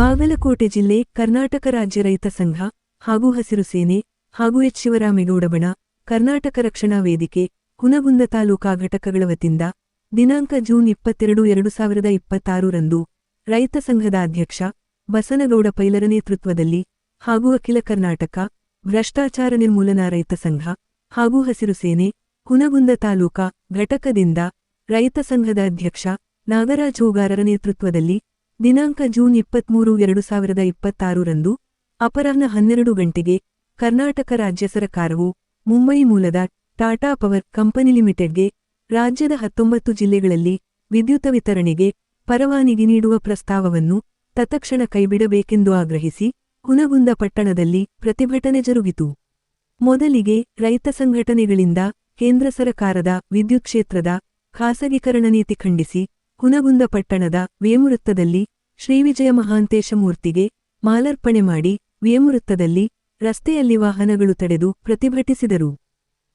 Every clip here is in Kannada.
ಬಾಗಲಕೋಟೆ ಜಿಲ್ಲೆ ಕರ್ನಾಟಕ ರಾಜ್ಯ ರೈತ ಸಂಘ ಹಾಗೂ ಹಸಿರು ಸೇನೆ ಹಾಗೂ ಎಚ್ ಶಿವರಾಮೇಗೌಡ ಬಣ ಕರ್ನಾಟಕ ರಕ್ಷಣಾ ವೇದಿಕೆ ಹುನಗುಂದ ತಾಲೂಕಾ ಘಟಕಗಳ ವತಿಯಿಂದ ದಿನಾಂಕ ಜೂನ್ 22, 2026 ರಂದು ರೈತ ಸಂಘದ ಅಧ್ಯಕ್ಷ ಬಸನಗೌಡ ಪೈಲರ ನೇತೃತ್ವದಲ್ಲಿ ಹಾಗೂ ಅಖಿಲ ಕರ್ನಾಟಕ ಭ್ರಷ್ಟಾಚಾರ ನಿರ್ಮೂಲನಾ ರೈತ ಸಂಘ ಹಾಗೂ ಹಸಿರು ಸೇನೆ ಹುನಗುಂದ ತಾಲೂಕಾ ಘಟಕದಿಂದ ರೈತ ಸಂಘದ ಅಧ್ಯಕ್ಷ ನಾಗರಾಜ್ ಹೂಗಾರರ ನೇತೃತ್ವದಲ್ಲಿ ದಿನಾಂಕ ಜೂನ್ 23, 2026 ರಂದು ಅಪರಾಹ್ನ 12 ಗಂಟೆಗೆ ಕರ್ನಾಟಕ ರಾಜ್ಯ ಸರಕಾರವು ಮುಂಬೈ ಮೂಲದ ಟಾಟಾ ಪವರ್ ಕಂಪನಿ ಲಿಮಿಟೆಡ್ಗೆ ರಾಜ್ಯದ 19 ಜಿಲ್ಲೆಗಳಲ್ಲಿ ವಿದ್ಯುತ್ ವಿತರಣೆಗೆ ಪರವಾನಗಿ ನೀಡುವ ಪ್ರಸ್ತಾವವನ್ನು ತತ್ಕ್ಷಣ ಕೈಬಿಡಬೇಕೆಂದು ಆಗ್ರಹಿಸಿ ಹುನಗುಂದ ಪಟ್ಟಣದಲ್ಲಿ ಪ್ರತಿಭಟನೆ ಜರುಗಿತು. ಮೊದಲಿಗೆ ರೈತ ಸಂಘಟನೆಗಳಿಂದ ಕೇಂದ್ರ ಸರಕಾರದ ವಿದ್ಯುತ್ ಕ್ಷೇತ್ರದ ಖಾಸಗೀಕರಣ ನೀತಿ ಖಂಡಿಸಿ ಹುನಗುಂದ ಪಟ್ಟಣದ ವೇಮುವೃತ್ತದಲ್ಲಿ ಶ್ರೀವಿಜಯ ಮಹಾಂತೇಶ ಮೂರ್ತಿಗೆ ಮಾಲಾರ್ಪಣೆ ಮಾಡಿ ವೇಮುವೃತ್ತದಲ್ಲಿ ರಸ್ತೆಯಲ್ಲಿ ವಾಹನಗಳು ತಡೆದು ಪ್ರತಿಭಟಿಸಿದರು.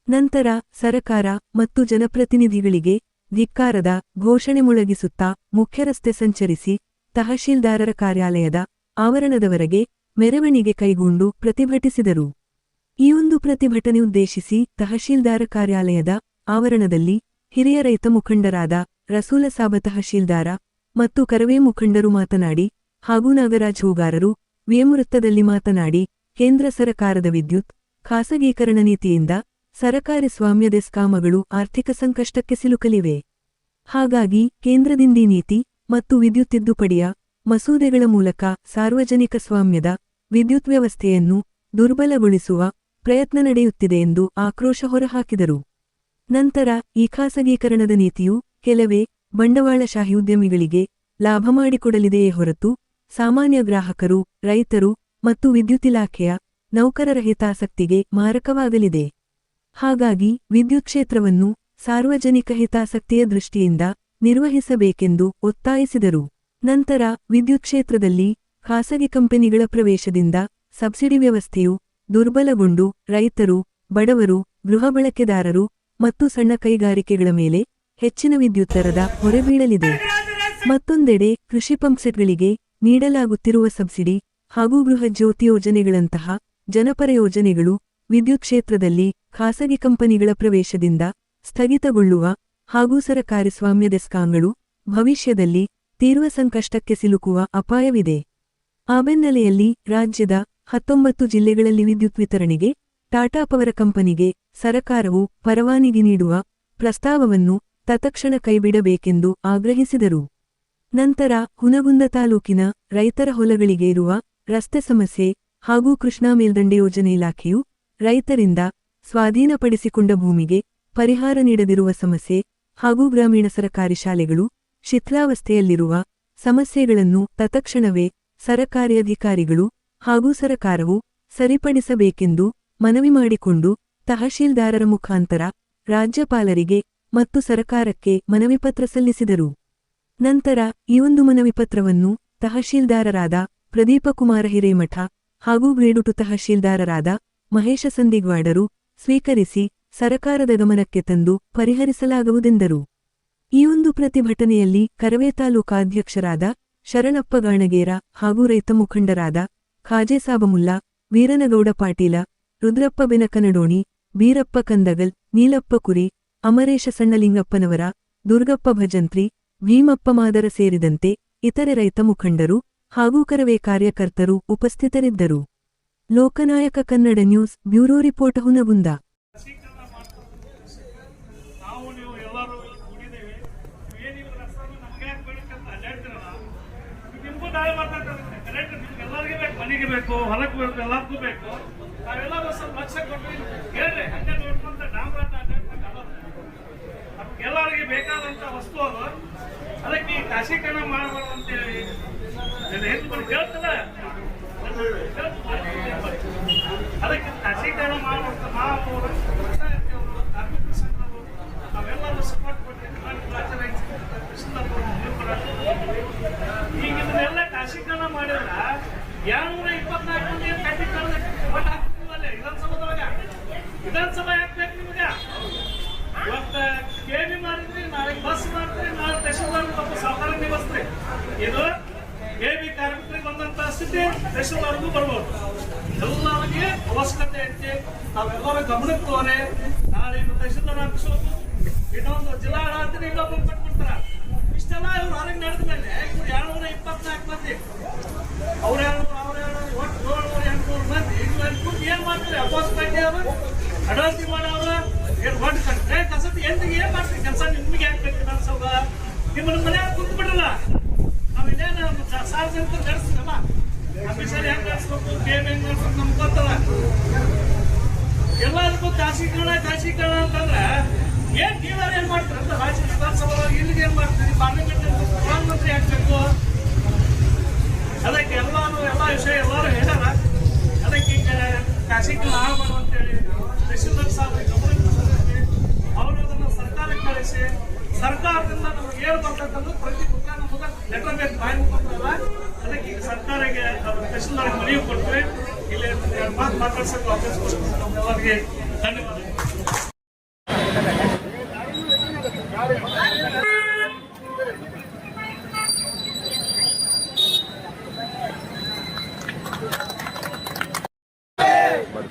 ನಂತರ ಸರಕಾರ ಮತ್ತು ಜನಪ್ರತಿನಿಧಿಗಳಿಗೆ ಧಿಕ್ಕಾರದ ಘೋಷಣೆ ಮೊಳಗಿಸುತ್ತಾ ಮುಖ್ಯರಸ್ತೆ ಸಂಚರಿಸಿ ತಹಶೀಲ್ದಾರರ ಕಾರ್ಯಾಲಯದ ಆವರಣದವರೆಗೆ ಮೆರವಣಿಗೆ ಕೈಗೊಂಡು ಪ್ರತಿಭಟಿಸಿದರು. ಈ ಒಂದು ಪ್ರತಿಭಟನೆ ಉದ್ದೇಶಿಸಿ ತಹಶೀಲ್ದಾರ ಕಾರ್ಯಾಲಯದ ಆವರಣದಲ್ಲಿ ಹಿರಿಯ ರೈತ ಮುಖಂಡರಾದ ರಸೂಲಸಾಬ ತಹಶೀಲ್ದಾರ ಮತ್ತು ಕರವೇ ಮುಖಂಡರು ಮಾತನಾಡಿ ಹಾಗೂ ನಾಗರಾಜ್ ಹೂಗಾರರು ವೇಮುವೃತ್ತದಲ್ಲಿ ಮಾತನಾಡಿ ಕೇಂದ್ರ ಸರಕಾರದ ವಿದ್ಯುತ್ ಖಾಸಗೀಕರಣ ನೀತಿಯಿಂದ ಸರಕಾರಿ ಸ್ವಾಮ್ಯದ ಸ್ಕಾಮಗಳು ಆರ್ಥಿಕ ಸಂಕಷ್ಟಕ್ಕೆ ಸಿಲುಕಲಿವೆ. ಹಾಗಾಗಿ ಕೇಂದ್ರದಿಂದೀ ನೀತಿ ಮತ್ತು ವಿದ್ಯುತ್ ತಿದ್ದುಪಡಿಯ ಮಸೂದೆಗಳ ಮೂಲಕ ಸಾರ್ವಜನಿಕ ಸ್ವಾಮ್ಯದ ವಿದ್ಯುತ್ ವ್ಯವಸ್ಥೆಯನ್ನು ದುರ್ಬಲಗೊಳಿಸುವ ಪ್ರಯತ್ನ ನಡೆಯುತ್ತಿದೆ ಎಂದು ಆಕ್ರೋಶ ಹೊರಹಾಕಿದರು. ನಂತರ ಈ ಖಾಸಗೀಕರಣದ ನೀತಿಯು ಕೆಲವೇ ಬಂಡವಾಳಶಾಹಿ ಉದ್ಯಮಿಗಳಿಗೆ ಲಾಭ ಮಾಡಿಕೊಡಲಿದೆಯೇ ಹೊರತು ಸಾಮಾನ್ಯ ಗ್ರಾಹಕರು, ರೈತರು ಮತ್ತು ವಿದ್ಯುತ್ ಇಲಾಖೆಯ ನೌಕರರ ಹಿತಾಸಕ್ತಿಗೆ ಮಾರಕವಾಗಲಿದೆ. ಹಾಗಾಗಿ ವಿದ್ಯುತ್ ಕ್ಷೇತ್ರವನ್ನು ಸಾರ್ವಜನಿಕ ಹಿತಾಸಕ್ತಿಯ ದೃಷ್ಟಿಯಿಂದ ನಿರ್ವಹಿಸಬೇಕೆಂದು ಒತ್ತಾಯಿಸಿದರು. ನಂತರ ವಿದ್ಯುತ್ ಕ್ಷೇತ್ರದಲ್ಲಿ ಖಾಸಗಿ ಕಂಪನಿಗಳ ಪ್ರವೇಶದಿಂದ ಸಬ್ಸಿಡಿ ವ್ಯವಸ್ಥೆಯು ದುರ್ಬಲಗೊಂಡು ರೈತರು, ಬಡವರು, ಗೃಹ ಬಳಕೆದಾರರು ಮತ್ತು ಸಣ್ಣ ಕೈಗಾರಿಕೆಗಳ ಮೇಲೆ ಹೆಚ್ಚಿನ ವಿದ್ಯುತ್ ದರದ ಹೊರೆ ಬೀಳಲಿದೆ. ಮತ್ತೊಂದೆಡೆ ಕೃಷಿ ಪಂಪ್ಸೆಟ್ಗಳಿಗೆ ನೀಡಲಾಗುತ್ತಿರುವ ಸಬ್ಸಿಡಿ ಹಾಗೂ ಗೃಹಜ್ಯೋತಿ ಯೋಜನೆಗಳಂತಹ ಜನಪರ ಯೋಜನೆಗಳು ವಿದ್ಯುತ್ ಕ್ಷೇತ್ರದಲ್ಲಿ ಖಾಸಗಿ ಕಂಪನಿಗಳ ಪ್ರವೇಶದಿಂದ ಸ್ಥಗಿತಗೊಳ್ಳುವ ಹಾಗೂ ಸರಕಾರಿ ಸ್ವಾಮ್ಯದ ಸ್ಕಾಂಗಳು ಭವಿಷ್ಯದಲ್ಲಿ ತೀವ್ರ ಸಂಕಷ್ಟಕ್ಕೆ ಸಿಲುಕುವ ಅಪಾಯವಿದೆ. ಆ ಬೆನ್ನಲೆಯಲ್ಲಿ ರಾಜ್ಯದ 19 ಜಿಲ್ಲೆಗಳಲ್ಲಿ ವಿದ್ಯುತ್ ವಿತರಣೆಗೆ ಟಾಟಾ ಪವರ್ ಕಂಪನಿಗೆ ಸರಕಾರವು ಪರವಾನಗಿ ನೀಡುವ ಪ್ರಸ್ತಾವವನ್ನು ತತ್ಕ್ಷಣ ಕೈಬಿಡಬೇಕೆಂದು ಆಗ್ರಹಿಸಿದರು. ನಂತರ ಹುನಗುಂದ ತಾಲೂಕಿನ ರೈತರ ಹೊಲಗಳಿಗೆ ಇರುವ ರಸ್ತೆ ಸಮಸ್ಯೆ ಹಾಗೂ ಕೃಷ್ಣಾ ಮೇಲ್ದಂಡೆ ಯೋಜನೆ ಇಲಾಖೆಯು ರೈತರಿಂದ ಸ್ವಾಧೀನಪಡಿಸಿಕೊಂಡ ಭೂಮಿಗೆ ಪರಿಹಾರ ನೀಡದಿರುವ ಸಮಸ್ಯೆ ಹಾಗೂ ಗ್ರಾಮೀಣ ಸರಕಾರಿ ಶಾಲೆಗಳು ಶಿಥಿಲಾವಸ್ಥೆಯಲ್ಲಿರುವ ಸಮಸ್ಯೆಗಳನ್ನು ತತ್ಕ್ಷಣವೇ ಸರಕಾರಿ ಅಧಿಕಾರಿಗಳು ಹಾಗೂ ಸರಕಾರವು ಸರಿಪಡಿಸಬೇಕೆಂದು ಮನವಿ ಮಾಡಿಕೊಂಡು ತಹಶೀಲ್ದಾರರ ಮುಖಾಂತರ ರಾಜ್ಯಪಾಲರಿಗೆ ಮತ್ತು ಸರಕಾರಕ್ಕೆ ಮನವಿ ಪತ್ರ ಸಲ್ಲಿಸಿದರು. ನಂತರ ಈ ಒಂದು ಮನವಿ ಪತ್ರವನ್ನು ತಹಶೀಲ್ದಾರರಾದ ಪ್ರದೀಪಕುಮಾರ ಹಿರೇಮಠ ಹಾಗೂ ಗ್ರೇಡ್ 2 ತಹಶೀಲ್ದಾರರಾದ ಮಹೇಶ ಸಂದಿಗ್ವಾಡರು ಸ್ವೀಕರಿಸಿ ಸರಕಾರದ ಗಮನಕ್ಕೆ ತಂದು ಪರಿಹರಿಸಲಾಗುವುದೆಂದರು. ಈ ಒಂದು ಪ್ರತಿಭಟನೆಯಲ್ಲಿ ಕರವೇ ತಾಲೂಕಾ ಅಧ್ಯಕ್ಷರಾದ ಶರಣಪ್ಪ ಗಾಣಗೇರ ಹಾಗೂ ರೈತ ಮುಖಂಡರಾದ ಖಾಜೆಸಾಬಮುಲ್ಲಾ, ವೀರನಗೌಡ ಪಾಟೀಲ, ರುದ್ರಪ್ಪ ಬೆನಕನಡೋಣಿ, ಬೀರಪ್ಪ ಕಂದಗಲ್, ನೀಲಪ್ಪ ಕುರಿ, ಅಮರೇಶ ಸಣ್ಣಲಿಂಗಪ್ಪನವರ, ದುರ್ಗಪ್ಪ ಭಜಂತ್ರಿ, ಭೀಮಪ್ಪ ಮಾದರ ಸೇರಿದಂತೆ ಇತರೆ ರೈತ ಮುಖಂಡರು ಹಾಗೂ ಕರವೇ ಕಾರ್ಯಕರ್ತರು ಉಪಸ್ಥಿತರಿದ್ದರು. Lokanayaka Kannada news bureau report Hungund. ಮನೆಗೆ ಬೇಕು, ಹೊಲಕ್ಕೆ ಬೇಕು, ಎಲ್ಲರಿಗೂ ಬೇಕು. ನಾವೆಲ್ಲರೂ ಸ್ವಲ್ಪ ಲಕ್ಷ ಕೊಟ್ಟು ಹೇಳ್ರಿ ಹಂಗೆ ನೋಡ್ಕೊಂತ ಡಾಮ್ರಾಟ ಎಲ್ಲರಿಗೆ ಬೇಕಾದಂತ ವಸ್ತು ಅದು. ಅದಕ್ಕೆ ಈ ಖಾಸಗೀಕರಣ ಮಾಡಬಾರ್ದು ಅಂತೇಳಿ ಹೇಳ್ತದ. ಅದಕ್ಕೆ ಖಾಸಗೀಕರಣ ಮಾಡುವಂತ ನಾವು ಕಾರ್ಮಿಕ ಸಂಘರು ನಾವೆಲ್ಲರೂ ಸಪೋರ್ಟ್ ಕೊಟ್ಟಿದ್ದೀವಿ. ಈಗ ಇದನ್ನೆಲ್ಲ ಖಾಸಗೀಕರಣ ಮಾಡಿದ್ರ 224 ಮಂದಿ ಖಾಸಗೀಕರಣ ಹಾಕ್ತಿವಲ್ಲ ವಿಧಾನಸಭಾ ಯಾಕೆ ನಿಮ್ಗೆ? ಇವತ್ತು ಕೆಬಿ ಮಾಡಿದ್ರಿ, ನಾಳೆ ಬಸ್ ಮಾಡ್ತೀರಿ, ನಾಳೆ ತಹಶೀಲ್ದಾರ್ ಸಾಧಾರಣ ನಿವಸ್ತ್ರಿ. ಇದು ಕೆಬಿ ಕಾರ್ಮಿಕರಿಗೆ ಬಂದಂತ ಅವಶ್ಯಕತೆ ತಹಶೀಲ್ದಾರ್ಗೂ ಬರ್ಬೋದು. ಎಲ್ಲರಿಗೆ ಅವಶ್ಯಕತೆ ಐತಿ. ನಾವೆಲ್ಲರ ಗಮನಕ್ಕೆ ತೋರೆ ನಾಳೆ ತಹಶೀಲ್ದಾರ್ ಆಫೀಸ್ ಇನ್ನೊಂದು ಜಿಲ್ಲಾ ಆಡಳಿತ ಇನ್ನೊಬ್ಬರು ಕಟ್ಬಿಡ್ತಾರ. ಇಷ್ಟೆಲ್ಲ ಇವ್ರು ಹೊರಗೆ ನಡೆದ ಮೇಲೆ ಇವ್ರು 224 ಮಂದಿ ಅವ್ರ ಒಟ್ಟು 700 ಮಂದಿ ಏನ್ ಮಾಡ್ತಾರೆ? ಅಪೋಸ್ ಪಾರ್ಟಿ ಅವರು ಅಡವಳಿಕೆ ಮಾಡವ್ರ ಏನ್ ಒಟ್ಟು ಕಟ್ಟೆ ಕಸದ ಎಂದಿಗೆ ಏನ್ ಮಾಡ್ತೀವಿ ಕೆಲಸ? ನಿಮ್ಗೆ ಹಾಕ್ಬೇಕು ಅನ್ಸೋದ ನಿಮ್ಮನ್ನ ಮನ್ಯಾಗ ಕುಂತು ಬಿಡಲ್ಲ. ನಾವ್ ಇನ್ನೇನು ಸಾರ್ವಜನಿಕರು ನಡೆಸ್ತೀವಲ್ಲ, ಆಫೀಸರ್ ಹೆಂಗ್ ನಡೆಸ್ಬೇಕು, ಗೇಮ್ ಹೆಂಗ್ ನಡೆಸ್ಬೇಕು ನಮ್ಗೆ ಗೊತ್ತಲ್ಲ. ಎಲ್ಲದಕ್ಕೂ ಖಾಸಗೀಕರಣ ಅಂತಂದ್ರೆ ಏನ್ ನೀವ್ಯಾರು ಏನ್ ಮಾಡ್ತಾರೆ ಅಂತ ರಾಜ್ಯ ವಿಧಾನಸಭಾ ಇಲ್ಲಿಗೆ ಏನ್ ಮಾಡ್ತೀರಿ? ಪಾರ್ಲಿಮೆಂಟ್ ಪ್ರಧಾನಮಂತ್ರಿ ಆಗ್ಬೇಕು. ಅದಕ್ಕೆ ಎಲ್ಲ ವಿಷಯ ಎಲ್ಲರೂ ಹೇಳ್ಯಾರ. ಅದಕ್ಕೆ ಈಗ ಖಾಸಗೀಕರಣ ಆಗಬಾರ್ದು ಅಂತೇಳಿ ತಹಶೀಲ್ದಾರ್ ಸಾಹೇಬ್ ಗಮನಕ್ಕೆ ಅವರು ಅದನ್ನು ಸರ್ಕಾರಕ್ಕೆ ಕಳಿಸಿ ಸರ್ಕಾರದಿಂದ ನಮ್ಗೆ ಏನು ಬರ್ತಕ್ಕಂಥ ಪ್ರತಿ ಮುಖ ನಮಗೆ ಲೆಟರ್ ಬೇಕು ಬಾಯಿ ಮುಖಾಂತರ. ಅದಕ್ಕೆ ಈಗ ಸರ್ಕಾರಕ್ಕೆ ತಹಶೀಲ್ದಾರ್ಗೆ ಮನವಿ ಕೊಡ್ತೀವಿ. ಇಲ್ಲಿ ಮಾತಾಡ್ಸಕ್ಕೆ ಅವಕಾಶ ಕೊಡ್ತೀವಿ. ನಮ್ಮೆಲ್ಲರಿಗೆ ಧನ್ಯವಾದ.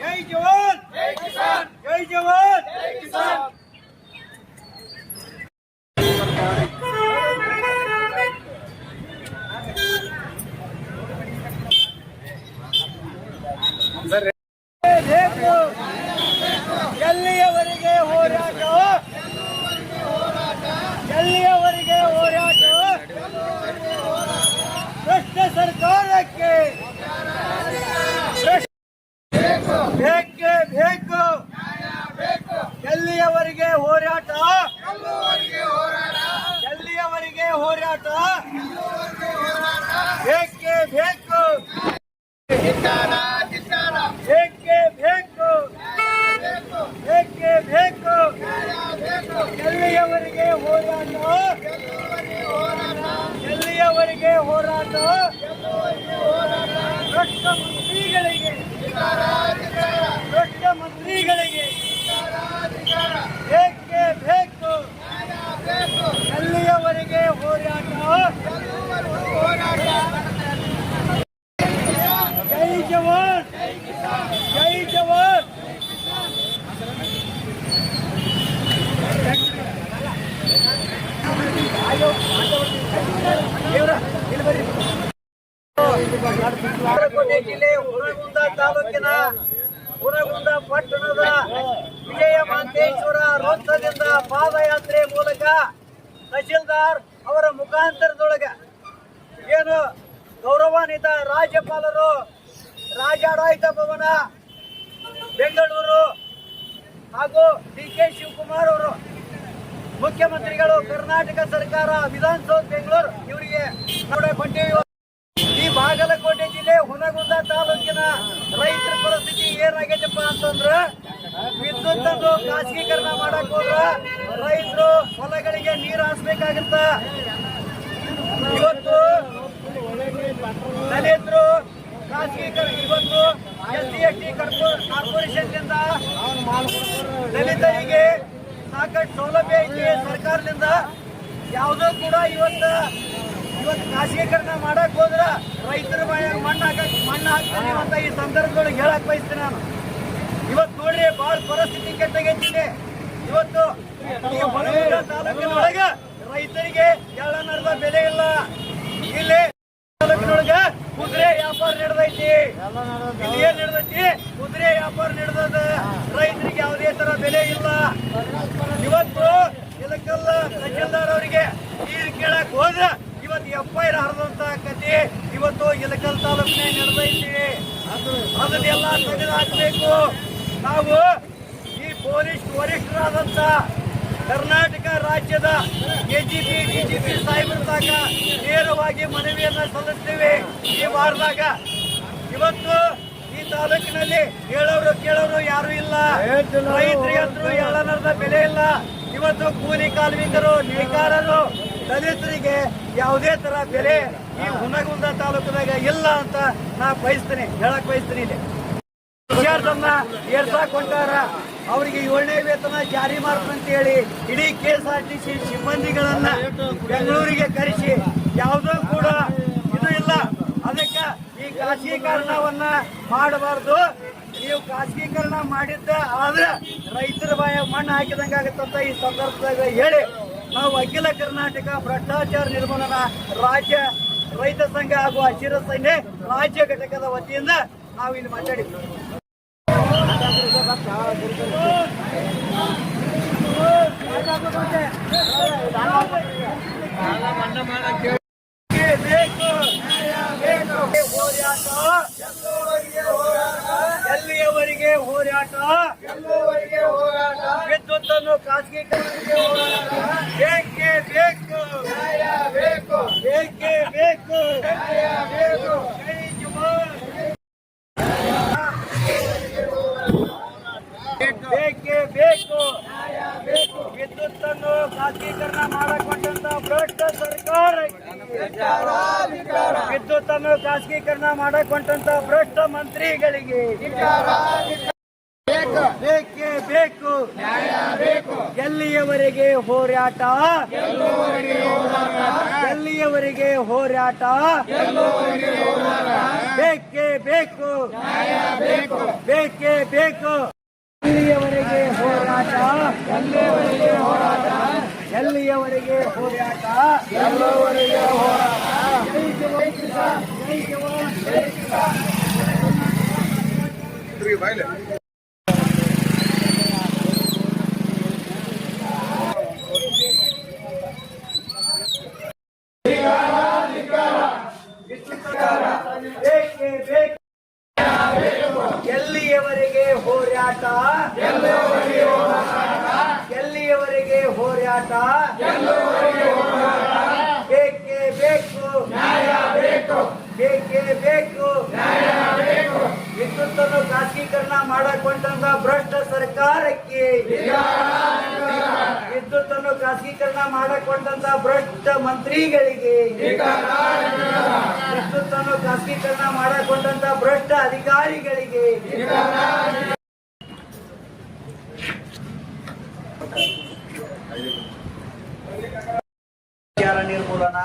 जय जवान जय किसान, जय जवान जय किसान। देखो ಎಲ್ಲಿಯವರೆಗೆ ಹೋರಾಟ, ಎಲ್ಲಿಯವರೆಗೆ ಹೋರಾಟ, ಭ್ರಷ್ಟ ಸರ್ಕಾರಕ್ಕೆ ಬೇಕೇ ಬೇಕು. ಎಲ್ಲಿಯವರೆಗೆ ಹೋರಾಟ, ಎಲ್ಲಿಯವರೆಗೆ ಹೋರಾಟ, ಬೇಕೇ ಬೇಕು, ಬೇಕೇ ಬೇಕು, ಬೇಕೇ ಬೇಕು. ಎಲ್ಲಿಯವರೆಗೆ ಹೋರಾಟ, ಎಲ್ಲಿಯವರೆಗೆ ಹೋರಾಟ, ಭ್ರಷ್ಟ ಮಂತ್ರಿಗಳಿಗೆ, ಭ್ರಷ್ಟ ಮಂತ್ರಿಗಳಿಗೆ ಬೇಕೇ ಬೇಕು. ಎಲ್ಲಿಯವರೆಗೆ ಹೋರಾಟ, ಜೈ ಜವಾನ್ ಜೈ ಜವಾನ್. ಬಾಗಲಕೋಟೆ ಜಿಲ್ಲೆ ಹುನಗುಂದ ತಾಲೂಕಿನ ಹುನಗುಂದ ಪಟ್ಟಣದ ವಿಜಯ ಮಾಂತೇಶ್ವರ ವೃತ್ತದಿಂದ ಪಾದಯಾತ್ರೆ ಮೂಲಕ ತಹಶೀಲ್ದಾರ್ ಅವರ ಮುಖಾಂತರದೊಳಗೆ ಏನು ಗೌರವಾನ್ವಿತ ರಾಜ್ಯಪಾಲರು ರಾಜಾಡಳಿತ ಭವನ ಬೆಂಗಳೂರು ಹಾಗೂ DK ಶಿವಕುಮಾರ್ ಅವರು ಮುಖ್ಯಮಂತ್ರಿಗಳು ಕರ್ನಾಟಕ ಸರ್ಕಾರ ವಿಧಾನಸೌಧ ಬೆಂಗಳೂರು ಇವರಿಗೆ ಕೊಟ್ಟಿವಿ. ಈ ಬಾಗಲಕೋಟೆ ಜಿಲ್ಲೆ ಹುನಗುಂದ ತಾಲೂಕಿನ ರೈತರ ಪರಿಸ್ಥಿತಿ ಏನಾಗೈತಪ್ಪ ಅಂತಂದ್ರೆ ವಿದ್ಯುತ್ ಅನ್ನು ಖಾಸಗೀಕರಣ ಮಾಡಕ್ ಹೋದ್ರ ರೈತರು ಹೊಲಗಳಿಗೆ ನೀರು ಹಾಸ್ಬೇಕಾಗತ್ತ. ಇವತ್ತು ದಲಿತರು ಖಾಸಗೀಕರಣ ಇವತ್ತು SC/ST ಕಾರ್ಪೊರೇಷನ್ನಿಂದ ದಲಿತರಿಗೆ ಸಾಕಷ್ಟು ಸೌಲಭ್ಯ ಐತಿ ಸರ್ಕಾರದಿಂದ. ಯಾವುದೋ ಕೂಡ ಇವತ್ತು ಖಾಸಗೀಕರಣ ಮಾಡಕ್ ಹೋದ್ರ ರೈತರ ಬಾಯಾಗ ಮಣ್ಣು ಹಾಕ್ತಾನೆ ಅಂತ ಈ ಸಂದರ್ಭದೊಳಗೆ ಹೇಳಕ್ ಬಯಸ್ತೀನಿ ನಾನು. ಇವತ್ತು ನೋಡ್ರಿ ಬಹಳ ಪರಿಸ್ಥಿತಿ ಕೆಟ್ಟಾಗೈತಿದೆ. ಇವತ್ತು ಈ ಹೊನಗುಂದ ತಾಲೂಕಿನೊಳಗ ರೈತರಿಗೆ ಎಳ್ಳನರದ ಬೆಲೆ ಇಲ್ಲ. ಇಲ್ಲಿ ತಾಲೂಕಿನೊಳಗ ಕುದುರೆ ವ್ಯಾಪಾರ ನಡೆದೈತಿ. ಇಲ್ಲಿ ಏನ್ ನಡೆದೈತಿ? ಕುದುರೆ ವ್ಯಾಪಾರ ನಡೆದ. ರೈತರಿಗೆ ಯಾವುದೇ ತರ ಬೆಲೆ ಇಲ್ಲ. ಇವತ್ತು ಇಲಕಲ್ಲ ತಹಶೀಲ್ದಾರ್ ಅವರಿಗೆ ನೀರು ಕೇಳಕ್ ಹೋದ್ರ ಇವತ್ತು FIR ಹರಿದಂತ ಕತೆ ಇವತ್ತು ಇಲಕಲ್ ತಾಲೂಕಿನ ನಡೆದೈತಿ. ಅದನ್ನೆಲ್ಲ ತೆಗೆದು ಹಾಕಬೇಕು. ನಾವು ಈ ಪೊಲೀಸ್ ವರಿಷ್ಠರಾದಂತ ಕರ್ನಾಟಕ ರಾಜ್ಯದ AGP DGP ಸಾಹೇಬರ ತನಕ ನೇರವಾಗಿ ಮನವಿಯನ್ನ ಸಲ್ಲಿಸ್ತೇವೆ. ಈ ವಾರದಾಗ ಇವತ್ತು ಈ ತಾಲೂಕಿನಲ್ಲಿ ಹೇಳೋರು ಕೇಳೋರು ಯಾರು ಇಲ್ಲ. ರೈತರಿಗೆ ಅಂತೂ ಎಳ್ಳನರದ ಬೆಲೆ ಇಲ್ಲ. ಇವತ್ತು ಕೂಲಿ ಕಾರ್ಮಿಕರು ನೇಕಾರರು ದಲಿತರಿಗೆ ಯಾವುದೇ ತರ ಬೆಲೆ ಈ ಹುನಗುಂದ ತಾಲೂಕಿನಾಗ ಇಲ್ಲ ಅಂತ ನಾ ಬಯಸ್ತೀನಿ, ಹೇಳಕ್ ಬಯಸ್ತೀನಿ. ಇಲ್ಲಿ ವಿದ್ಯಾರ್ಥಿಯನ್ನ ಏರ್ಸಾಕ್ ಹೊಂಟಾರ. ಅವರಿಗೆ 7ನೇ ವೇತನ ಜಾರಿ ಮಾಡ್ತಂತ ಹೇಳಿ ಇಡೀ KSRTC ಸಿಬ್ಬಂದಿಗಳನ್ನ ಬೆಂಗಳೂರಿಗೆ ಕರೆಸಿ ಯಾವುದೂ ಕೂಡ ಇದು ಇಲ್ಲ. ಅದಕ್ಕೆ ಈ ಖಾಸಗೀಕರಣವನ್ನ ಮಾಡಬಾರ್ದು. ನೀವು ಖಾಸಗೀಕರಣ ಮಾಡಿದ್ದ ಆದ್ರೆ ರೈತರ ಬಾಯ ಮಣ್ಣು ಹಾಕಿದಂಗೆ ಆಗುತ್ತಂತ ಈ ಸಂದರ್ಭದಾಗ ಹೇಳಿ ನಾವು ಅಖಿಲ ಕರ್ನಾಟಕ ಭ್ರಷ್ಟಾಚಾರ ನಿರ್ಮೂಲನಾ ರಾಜ್ಯ ರೈತ ಸಂಘ ಹಾಗೂ ಹಸಿರು ಸೇನೆ ರಾಜ್ಯ ಘಟಕದ ವತಿಯಿಂದ ನಾವು ಇಲ್ಲಿ ಮಾತಾಡಿದ್ವಿ. ಎಲ್ಲಿಯವರೆಗೆ ಹೋರಾಟ ವಿದ್ಯುತ್ತನ್ನು ಖಾಸಗೀಕರಣಕ್ಕೆ ಬೇಕೇ ಬೇಕು, ಬೇಕೇ ಬೇಕು. ಬೇಕೇ ಬೇಕು. ವಿದ್ಯುತ್ತನ್ನು ಖಾಸಗೀಕರಣ ಮಾಡಕೊಂಡಂತ ಭ್ರಷ್ಟ ಸರ್ಕಾರ, ವಿದ್ಯುತ್ತನ್ನು ಖಾಸಗೀಕರಣ ಮಾಡಕೊಂಡಂತ ಭ್ರಷ್ಟ ಮಂತ್ರಿಗಳಿಗೆ ಬೇಕೇ ಬೇಕು. ಎಲ್ಲಿಯವರೆಗೆ ಹೋರಾಟ, ಎಲ್ಲಿಯವರೆಗೆ ಹೋರಾಟ, ಬೇಕೇ ಬೇಕು, ಬೇಕೇ ಬೇಕು. ಎಲ್ಲಿಯವರೆಗೆ ಹೋರಾಟ, ಎಲ್ಲಿಯವರೆಗೆ ಹೋರಾಟ, ಜೈ ಜವಾನ್, ಜೈ ಜವಾನ್, ಜೈ ಕಿಸಾನ್. ಬೇಕೇ ಬೇಕು. ಎಲ್ಲಿಯವರೆಗೆ ಹೋರಾಟ, ಎಲ್ಲಿಯವರೆಗೆ ಹೋರಾಟ, ಬೇಕೇ ಬೇಕು, ಬೇಕೇ ಬೇಕು. ವಿದ್ಯುತ್ತನ್ನು ಖಾಸಗೀಕರಣ ಮಾಡಕೊಂಡಂತ ಭ್ರಷ್ಟ ಸರ್ಕಾರಕ್ಕೆ, ವಿದ್ಯುತ್ತನ್ನು ಖಾಸಗೀಕರಣ ಮಾಡಕೊಂಡಂತ ಭ್ರಷ್ಟ ಮಂತ್ರಿಗಳಿಗೆ, ವಿದ್ಯುತ್ತನ್ನು ಖಾಸಗೀಕರಣ ಮಾಡಕೊಂಡಂತ ಭ್ರಷ್ಟ ಅಧಿಕಾರಿಗಳಿಗೆ ಭ್ರಷ್ಟಾಚಾರ ನಿರ್ಮೂಲನಾ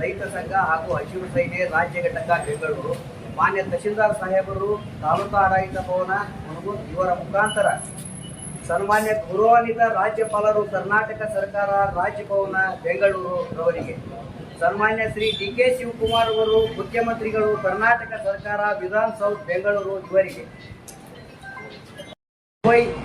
ರೈತ ಸಂಘ ಹಾಗೂ ಹಸಿರು ಸೇನೆ ರಾಜ್ಯ ಘಟಕ ಬೆಂಗಳೂರು ಮಾನ್ಯ ತಹಶೀಲ್ದಾರ್ ಸಾಹೇಬರು, ತಾಲೂಕು ಆಡಳಿತ ಭವನ ಮುನಗುಂದ್ ಇವರ ಮುಖಾಂತರ ಸನ್ಮಾನ್ಯ ಗೌರವಾನ್ವಿತ ರಾಜ್ಯಪಾಲರು ಕರ್ನಾಟಕ ಸರ್ಕಾರ ರಾಜಭವನ ಬೆಂಗಳೂರು ರವರಿಗೆ, ಸನ್ಮಾನ್ಯ ಶ್ರೀ ಡಿ.ಕೆ. ಶಿವಕುಮಾರ್ ಅವರು ಮುಖ್ಯಮಂತ್ರಿಗಳು ಕರ್ನಾಟಕ ಸರ್ಕಾರ ವಿಧಾನಸೌಧ ಬೆಂಗಳೂರು ಇವರಿಗೆ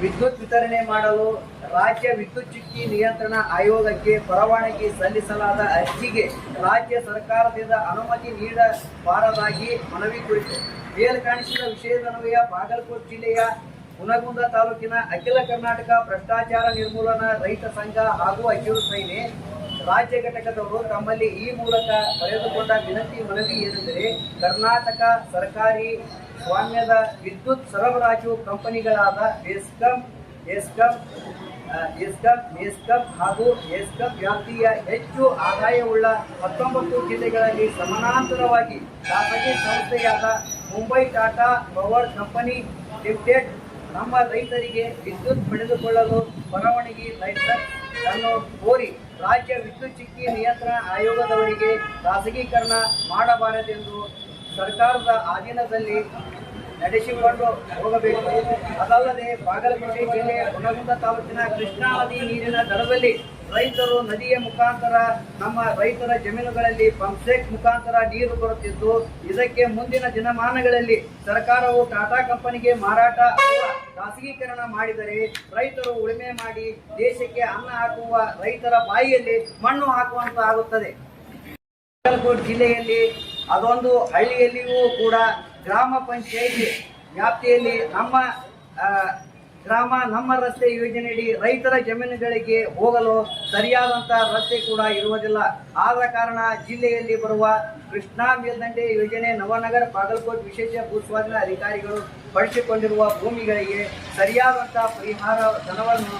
ವಿದ್ಯುತ್ ವಿತರಣೆ ಮಾಡಲು ರಾಜ್ಯ ವಿದ್ಯುತ್ ಚುಕ್ಕಿ ನಿಯಂತ್ರಣ ಆಯೋಗಕ್ಕೆ ಪರವಾನಗಿ ಸಲ್ಲಿಸಲಾದ ಅರ್ಜಿಗೆ ರಾಜ್ಯ ಸರ್ಕಾರದಿಂದ ಅನುಮತಿ ನೀಡಬಾರದಾಗಿ ಮನವಿ ಕುರಿತು ಮೇಲ್ಕಾಣಿಸಿದ ವಿಷಯದನ್ವಯ ಬಾಗಲಕೋಟೆ ಜಿಲ್ಲೆಯ ಹುನಗುಂದ ತಾಲೂಕಿನ ಅಖಿಲ ಕರ್ನಾಟಕ ಭ್ರಷ್ಟಾಚಾರ ನಿರ್ಮೂಲನಾ ರೈತ ಸಂಘ ಹಾಗೂ ಹಸಿರು ಸೇನೆ ರಾಜ್ಯ ಘಟಕದವರು ತಮ್ಮಲ್ಲಿ ಈ ಮೂಲಕ ಬರೆದುಕೊಂಡ ವಿನಂತಿ ಮನವಿ ಏನೆಂದರೆ, ಕರ್ನಾಟಕ ಸರ್ಕಾರಿ ಸ್ವಾಮ್ಯದ ವಿದ್ಯುತ್ ಸರಬರಾಜು ಕಂಪನಿಗಳಾದ ಎಸ್ಕಾಂ ಹಾಗೂ ಎಸ್ಕಾಂ ವ್ಯಾಪ್ತಿಯ ಹೆಚ್ಚು ಆದಾಯವುಳ್ಳ 19 ಜಿಲ್ಲೆಗಳಲ್ಲಿ ಸಮಾನಾಂತರವಾಗಿ ಖಾಸಗಿ ಸಂಸ್ಥೆಯಾದ Mumbai Tata power company limited ನಮ್ಮ ರೈತರಿಗೆ ವಿದ್ಯುತ್ ಪಡೆದುಕೊಳ್ಳಲು ಪರವಾನಗಿ ಲೈಸೆನ್ಸ್ ಅನ್ನು ಕೋರಿ ರಾಜ್ಯ ವಿದ್ಯುತ್ ಚುಕ್ಕಿ ನಿಯಂತ್ರಣ ಆಯೋಗದವರಿಗೆ ಖಾಸಗೀಕರಣ ಮಾಡಬಾರದೆಂದು ಸರ್ಕಾರದ ಅಧೀನದಲ್ಲಿ ನಡೆಸಿಕೊಂಡು ಹೋಗಬೇಕು. ಅದಲ್ಲದೆ ಬಾಗಲಕೋಟೆ ಜಿಲ್ಲೆ ಹುನಗುಂದ ತಾಲೂಕಿನ ಕೃಷ್ಣಾ ನದಿ ನೀರಿನ ದಡದಲ್ಲಿ ರೈತರು ನದಿಯ ಮುಖಾಂತರ ನಮ್ಮ ರೈತರ ಜಮೀನುಗಳಲ್ಲಿ ಪಂಪ್ಸೆಟ್ ಮುಖಾಂತರ ನೀರು ಬರುತ್ತಿದ್ದು, ಇದಕ್ಕೆ ಮುಂದಿನ ದಿನಮಾನಗಳಲ್ಲಿ ಸರ್ಕಾರವು ಟಾಟಾ ಕಂಪನಿಗೆ ಮಾರಾಟ ಅಥವಾ ಖಾಸಗೀಕರಣ ಮಾಡಿದರೆ ರೈತರು ಉಳುಮೆ ಮಾಡಿ ದೇಶಕ್ಕೆ ಅನ್ನ ಹಾಕುವ ರೈತರ ಬಾಯಿಯಲ್ಲಿ ಮಣ್ಣು ಹಾಕುವಂತ ಆಗುತ್ತದೆ. ಬಾಗಲಕೋಟೆ ಜಿಲ್ಲೆಯಲ್ಲಿ ಅದೊಂದು ಹಳ್ಳಿಯಲ್ಲಿಯೂ ಕೂಡ ಗ್ರಾಮ ಪಂಚಾಯಿತಿ ವ್ಯಾಪ್ತಿಯಲ್ಲಿ ನಮ್ಮ ಗ್ರಾಮ ನಮ್ಮ ರಸ್ತೆ ಯೋಜನೆಯಡಿ ರೈತರ ಜಮೀನುಗಳಿಗೆ ಹೋಗಲು ಸರಿಯಾದಂಥ ರಸ್ತೆ ಕೂಡ ಇರುವುದಿಲ್ಲ. ಆದ ಕಾರಣ ಜಿಲ್ಲೆಯಲ್ಲಿ ಬರುವ ಕೃಷ್ಣಾ ಮೇಲ್ದಂಡೆ ಯೋಜನೆ ನವನಗರ ಬಾಗಲಕೋಟೆ ವಿಶೇಷ ಭೂಸ್ವಾಧೀನ ಅಧಿಕಾರಿಗಳು ಬಳಸಿಕೊಂಡಿರುವ ಭೂಮಿಗಳಿಗೆ ಸರಿಯಾದಂಥ ಪರಿಹಾರ ಧನವನ್ನು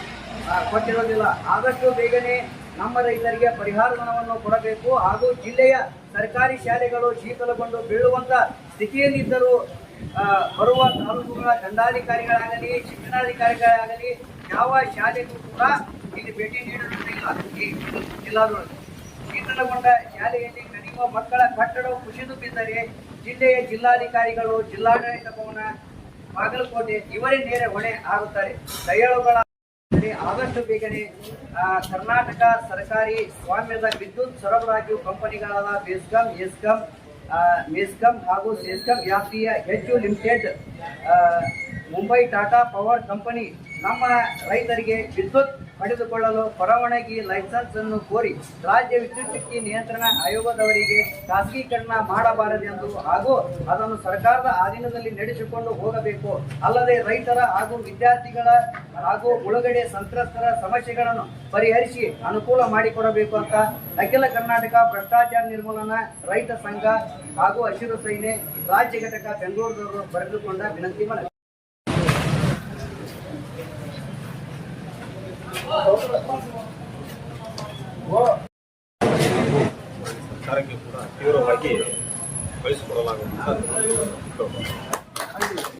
ಕೊಟ್ಟಿರುವುದಿಲ್ಲ. ಆದಷ್ಟು ಬೇಗನೆ ನಮ್ಮ ರೈತರಿಗೆ ಪರಿಹಾರ ಧನವನ್ನು ಕೊಡಬೇಕು ಹಾಗೂ ಜಿಲ್ಲೆಯ ಸರ್ಕಾರಿ ಶಾಲೆಗಳು ಶೀತಲಗೊಂಡು ಬೀಳುವಂತ ಸ್ಥಿತಿಯಲ್ಲಿದ್ದರೂ ಬರುವ ತಾಲೂಕುಗಳ ದಂಡಾಧಿಕಾರಿಗಳಾಗಲಿ ಶಿಕ್ಷಣಾಧಿಕಾರಿಗಳಾಗಲಿ ಯಾವ ಶಾಲೆಗೂ ಕೂಡ ಇಲ್ಲಿ ಭೇಟಿ ನೀಡುವುದಿಲ್ಲ. ಜಿಲ್ಲಾದೊಳಗೆ ಶೀತಲಗೊಂಡ ಶಾಲೆಯಲ್ಲಿ ಓದುತ್ತಿರುವ ಮಕ್ಕಳ ಕಟ್ಟಡವು ಕುಸಿದು ಬಿದ್ದರೆ ಜಿಲ್ಲೆಯ ಜಿಲ್ಲಾಧಿಕಾರಿಗಳು, ಜಿಲ್ಲಾಡಳಿತ ಭವನ, ಬಾಗಲಕೋಟೆ ಇವರೇ ನೇರ ಹೊಣೆ ಆಗುತ್ತಾರೆ. ದಯಾಳುಗಳ ಆದಷ್ಟು ಬೇಗನೆ ಕರ್ನಾಟಕ ಸರ್ಕಾರಿ ಸ್ವಾಮ್ಯದ ವಿದ್ಯುತ್ ಸರಬರಾಜು ಕಂಪನಿಗಳಾದ ಮೆಸ್ಕಾಂ ಹಾಗೂ ಸೆಸ್ಕಾಂ ವ್ಯಾಪ್ತಿಯ ಹೆಚ್ಚು limited, Mumbai Tata power company ನಮ್ಮ ರೈತರಿಗೆ ವಿದ್ಯುತ್ ಪಡೆದುಕೊಳ್ಳಲು ಪರವಾನಗಿ ಲೈಸೆನ್ಸ್ ಅನ್ನು ಕೋರಿ ರಾಜ್ಯ ವಿದ್ಯುತ್ ಶಕ್ತಿ ನಿಯಂತ್ರಣ ಆಯೋಗದವರಿಗೆ ಖಾಸಗೀಕರಣ ಮಾಡಬಾರದೆಂದು ಹಾಗೂ ಅದನ್ನು ಸರ್ಕಾರದ ಅಧೀನದಲ್ಲಿ ನಡೆಸಿಕೊಂಡು ಹೋಗಬೇಕು. ಅಲ್ಲದೆ ರೈತರ ಹಾಗೂ ವಿದ್ಯಾರ್ಥಿಗಳ ಹಾಗೂ ಮುಳುಗಡೆ ಸಂತ್ರಸ್ತರ ಸಮಸ್ಯೆಗಳನ್ನು ಪರಿಹರಿಸಿ ಅನುಕೂಲ ಮಾಡಿಕೊಡಬೇಕು ಅಂತ ಅಖಿಲ ಕರ್ನಾಟಕ ಭ್ರಷ್ಟಾಚಾರ ನಿರ್ಮೂಲನಾ ರೈತ ಸಂಘ ಹಾಗೂ ಹಸಿರು ಸೇನೆ ರಾಜ್ಯ ಘಟಕ ಬೆಂಗಳೂರಿನವರು ಬರೆದುಕೊಂಡ ವಿನಂತಿ ಮಾಡಿದೆ. ಸರ್ಕಾರಕ್ಕೆ ಕೂಡ ತೀವ್ರವಾಗಿ ವಹಿಸಿಕೊಡಲಾಗುತ್ತದೆ.